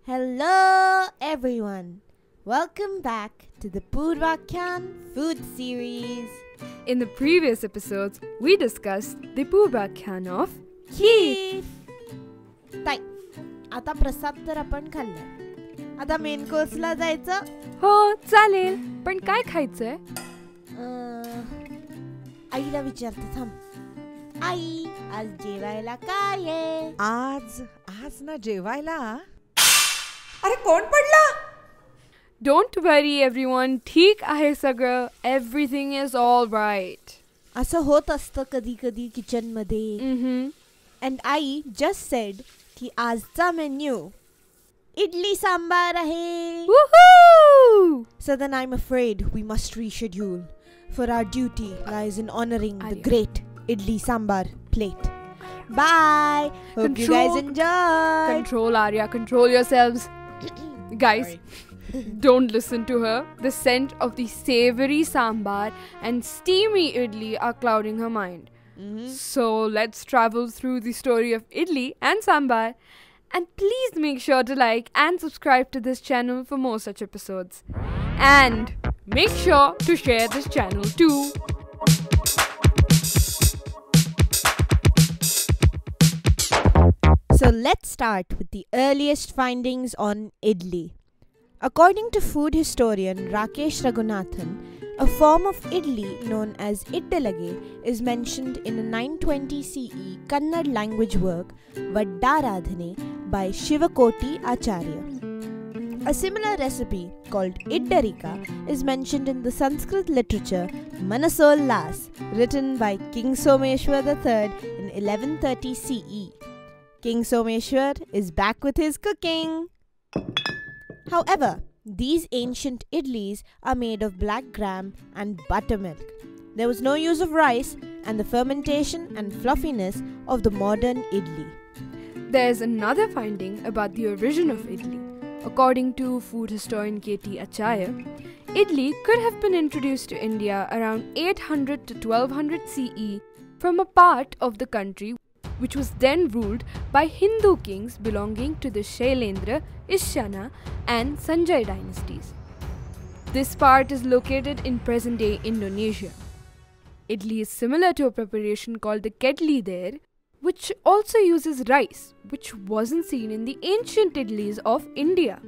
Hello everyone. Welcome back to the Purvakhyan Food Series. In the previous episodes, we discussed the Purvakhyan of खीर. ताई, आता प्रसाद तर आपण खाल्ला. आता मेन कोर्सला जायचं. हो चालेल, पण काय खायचंय? आईला विचारते थांब. आई, आज जेवायला काय आहे? आज ना जेवायला. अरे कोण पडला? Don't worry everyone, ठीक आहे सगळं. Everything is all right. असं होत असतं कधी कधी किचन मध्ये. And आई just said की आजचा मेन्यू इडली सांबार आहे. Woohoo! So then I'm afraid we must reschedule, for our duty lies in honoring the great Idli Sambar plate. Bye. Hope you guys enjoy. Control Aarya, control yourselves. Guys, don't listen to her. The scent of the savory sambar and steamy idli are clouding her mind. So let's travel through the story of idli and sambar. And please make sure to like and subscribe to this channel for more such episodes. And make sure to share this channel too. So let's start with the earliest findings on idli. According to food historian Rakesh Raghunathan, a form of idli known as iddalage is mentioned in a 920 CE Kannada language work Vaddaradhane by Shivakoti Acharya. A similar recipe called iddarika is mentioned in the Sanskrit literature Manasol Las, written by King Someshwar III in 1130 CE. King Someshwar is back with his cooking. However, these ancient idlis are made of black gram and buttermilk. There was no use of rice and the fermentation and fluffiness of the modern idli. There's another finding about the origin of idli. According to food historian K.T. Acharya, idli could have been introduced to India around 800 to 1200 CE from a part of the country which was then ruled by Hindu kings belonging to the Shailendra, Ishana and Sanjay dynasties. This part is located in present-day Indonesia. Idli is similar to a preparation called the kedli there, which also uses rice, which wasn't seen in the ancient idlis of India.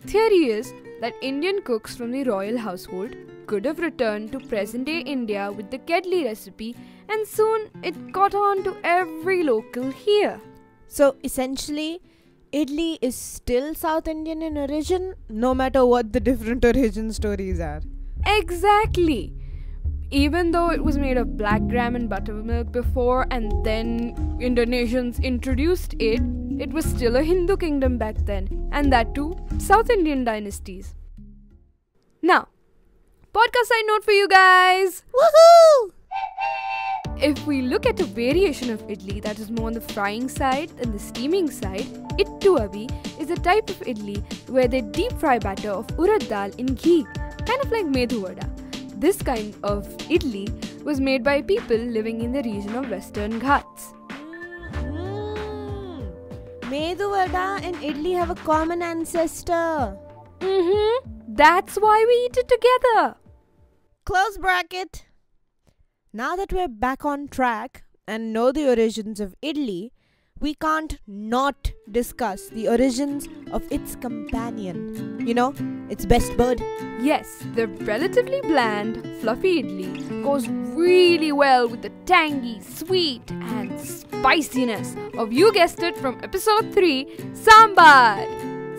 Theory is that Indian cooks from the royal household could have returned to present-day India with the kedli recipe, and soon it got on to every local here. So essentially, idli is still South Indian in origin, no matter what the different origin stories are. Exactly. Even though it was made of black gram and buttermilk before and then Indonesians introduced it, it was still a Hindu kingdom back then, and that too South Indian dynasties. Now, podcast side note for you guys. Woohoo! If we look at a variation of idli that is more on the frying side than the steaming side, ittu avi is a type of idli where they deep fry batter of urad dal in ghee, kind of like medhu vada. This kind of idli was made by people living in the region of Western Ghats. Medhu vada and idli have a common ancestor. That's why we eat it together. Close bracket. Now that we're back on track and know the origins of idli, we can't not discuss the origins of its companion. You know, its best bud. Yes, the relatively bland, fluffy idli goes really well with the tangy, sweet and spiciness of, you guessed it, from episode 3, Sambar.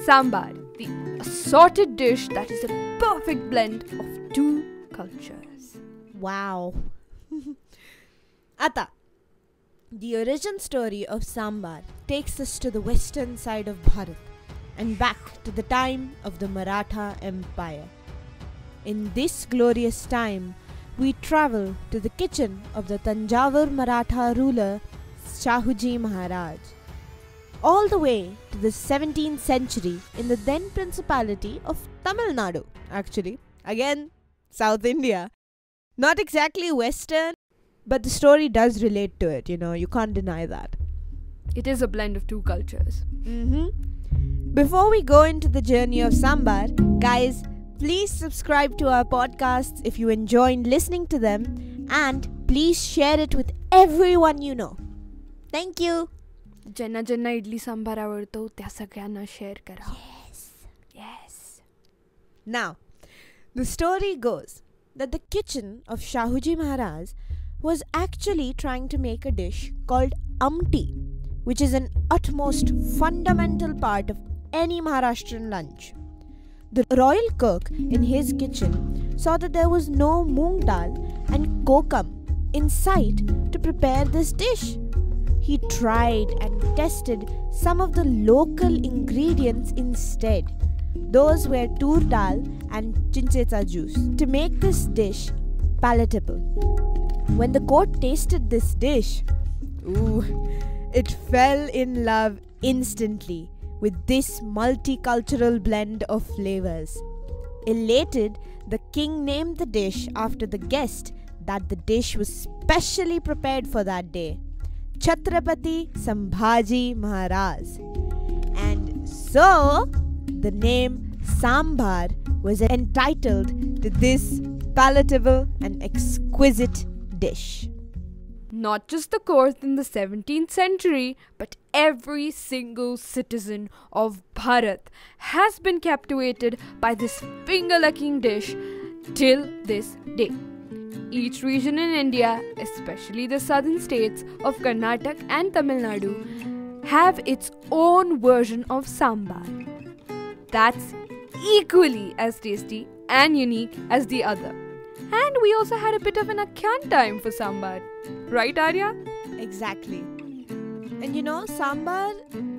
Sambar, the assorted dish that is a perfect blend of two cultures. Wow. Ata, the origin story of Sambar takes us to the western side of Bharat and back to the time of the Maratha Empire. In this glorious time, we travel to the kitchen of the Tanjavur Maratha ruler Shahuji Maharaj, all the way to the 17th century in the then Principality of Tamil Nadu. Actually, again, South India. Not exactly Western, but the story does relate to it, you can't deny that. It is a blend of two cultures. Before we go into the journey of sambar, guys, please subscribe to our podcasts if you enjoy listening to them, and please share it with everyone you know. Thank you. ज्यांना ज्यांना इडली सांबार आवडतो त्या सगळ्यांना share करा. Yes. Now, the story goes that the kitchen of Shahuji Maharaj was actually trying to make a dish called amti, which is an utmost fundamental part of any Maharashtrian lunch. The royal cook in his kitchen saw that there was no moong dal and kokum in sight to prepare this dish. He tried and tested some of the local ingredients instead. Those were tur dal and chinchetsa juice to make this dish palatable. When the court tasted this dish, it fell in love instantly with this multicultural blend of flavors. Elated, the king named the dish after the guest that the dish was specially prepared for that day, Chhatrapati Sambhaji Maharaj. And so, the name Sambar was entitled to this palatable and exquisite dish. Not just the court in the 17th century, but every single citizen of Bharat has been captivated by this finger-licking dish till this day. Each region in India, especially the southern states of Karnataka and Tamil Nadu, have its own version of sambar that's equally as tasty and unique as the other. And we also had a bit of an Akhyan time for sambar. Right, Aarya? Exactly. And you know, sambar,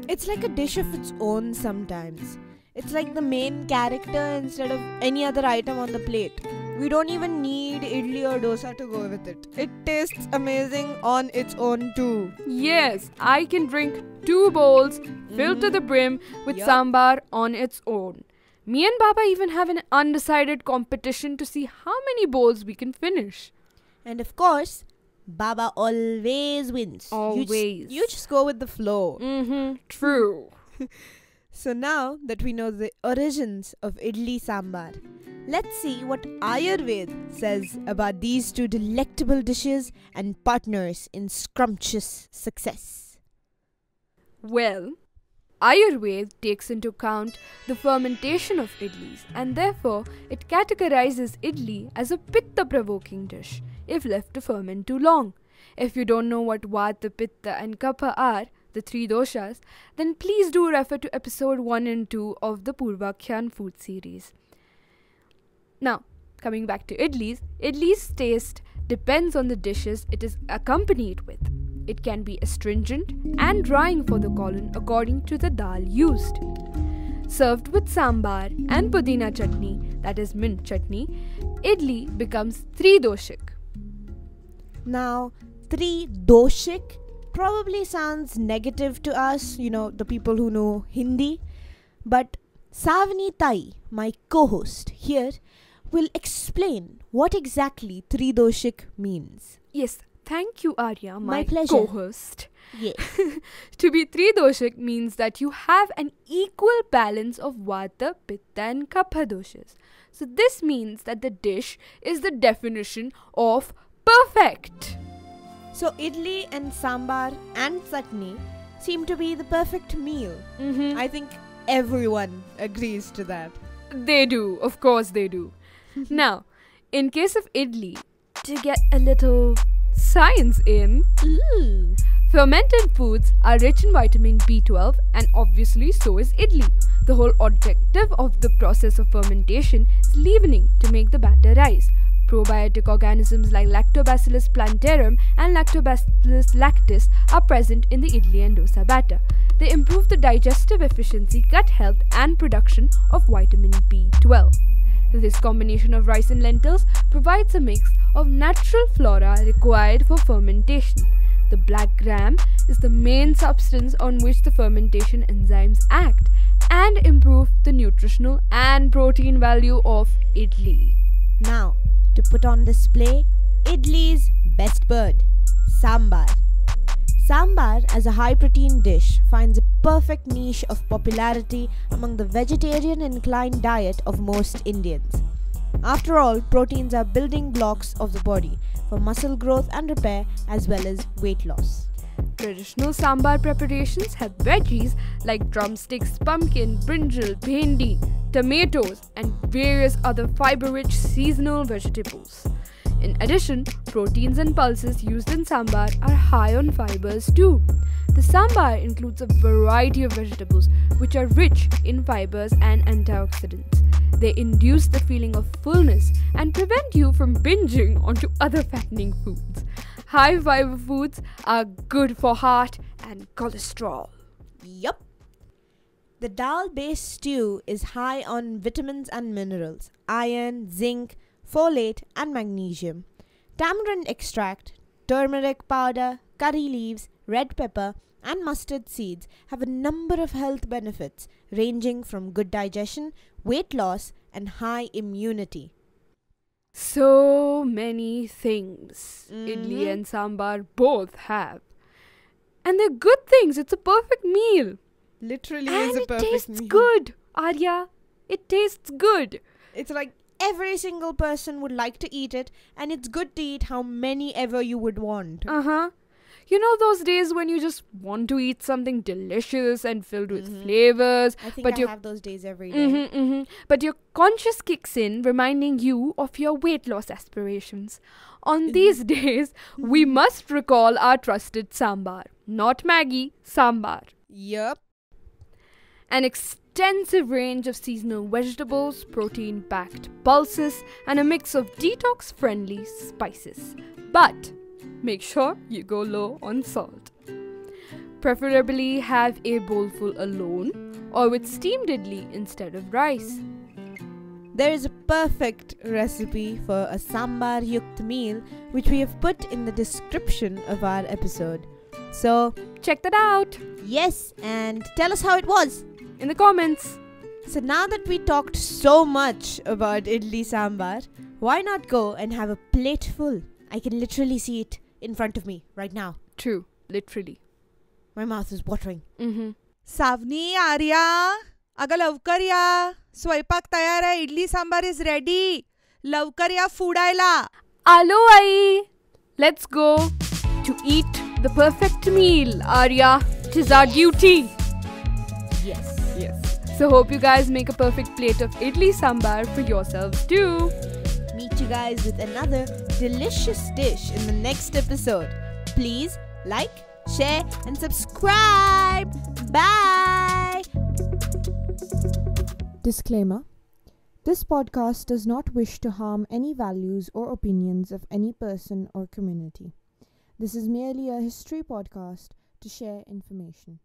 it's like a dish of its own sometimes. It's like the main character instead of any other item on the plate. We don't even need idli or dosa to go with it. It tastes amazing on its own too. Yes, I can drink 2 bowls filled to the brim with sambar on its own. Me and Baba even have an undecided competition to see how many bowls we can finish. And of course, Baba always wins. Always. You just go with the flow. True. So now that we know the origins of Idli Sambar, let's see what Ayurveda says about these two delectable dishes and partners in scrumptious success. Well, Ayurveda takes into account the fermentation of idlis, and therefore it categorizes idli as a pitta-provoking dish if left to ferment too long. If you don't know what vata, pitta and kapha are, the 3 doshas, then please do refer to episode 1 and 2 of the Purvakhyan Food Series. Now, coming back to idlis, idli's taste depends on the dishes it is accompanied with. It can be astringent and drying for the colon according to the dal used. Served with sambar and pudina chutney, that is mint chutney, idli becomes 3-doshik. Now, 3-doshik probably sounds negative to us, the people who know Hindi. But Sawanee Tai, my co-host here, will explain what exactly 3-doshik means. Yes, thank you, Aarya, my pleasure. Co-host. Yes. To be 3-doshik means that you have an equal balance of vata, pitta and kapha doshas. So this means that the dish is the definition of perfect. So idli and sambar and chutney seem to be the perfect meal. I think everyone agrees to that. They do, of course they do. Now, in case of idli, to get a little science in, fermented foods are rich in vitamin B12, and obviously so is idli. The whole objective of the process of fermentation is leavening to make the batter rise. Probiotic organisms like Lactobacillus plantarum and Lactobacillus lactis are present in the idli and dosa batter. They improve the digestive efficiency, gut health and production of vitamin B12. This combination of rice and lentils provides a mix of natural flora required for fermentation. The black gram is the main substance on which the fermentation enzymes act and improve the nutritional and protein value of idli. Now, to put on display idli's best bird, sambar. Sambar as a high-protein dish finds a perfect niche of popularity among the vegetarian-inclined diet of most Indians. After all, proteins are building blocks of the body for muscle growth and repair as well as weight loss. Traditional sambar preparations have veggies like drumsticks, pumpkin, brinjal, bhendi, tomatoes, and various other fiber-rich seasonal vegetables. In addition, proteins and pulses used in sambar are high on fibers too. The sambar includes a variety of vegetables which are rich in fibers and antioxidants. They induce the feeling of fullness and prevent you from binging onto other fattening foods. High fiber foods are good for heart and cholesterol. Yup. The dal-based stew is high on vitamins and minerals, iron, zinc, folate and magnesium. Tamarind extract, turmeric powder, curry leaves, red pepper and mustard seeds have a number of health benefits ranging from good digestion, weight loss and high immunity. So many things idli and sambar both have. And they're good things. It's a perfect meal. Literally And is a it perfect tastes meal. good, Aarya. It tastes good. It's like every single person would like to eat it, and it's good to eat how many ever you would want. You know those days when you just want to eat something delicious and filled with flavors, I think but I have those days every day. but your conscience kicks in, reminding you of your weight loss aspirations. On these days, we must recall our trusted sambar. Not Maggie, sambar. Yup. An extensive range of seasonal vegetables, protein-packed pulses, and a mix of detox-friendly spices. But make sure you go low on salt. Preferably have a bowlful alone or with steamed idli instead of rice. There is a perfect recipe for a sambar yukt meal which we have put in the description of our episode. So, Check that out yes, and tell us how it was. in the comments. So now that we talked so much about idli sambar, why not go and have a plate full? I can literally see it in front of me right now. True, literally. My mouth is watering. सावनी आर्या अगं लवकर या स्वयंपाक तयार आहे idli sambar is ready लवकर या फुडायला Alo ai! Let's go to eat the perfect meal, Aarya. Tis our duty. Yes. So hope you guys make a perfect plate of idli sambar for yourselves too. Meet you guys with another delicious dish in the next episode. Please like, share and subscribe. Bye. Disclaimer. This podcast does not wish to harm any values or opinions of any person or community. This is merely a history podcast to share information.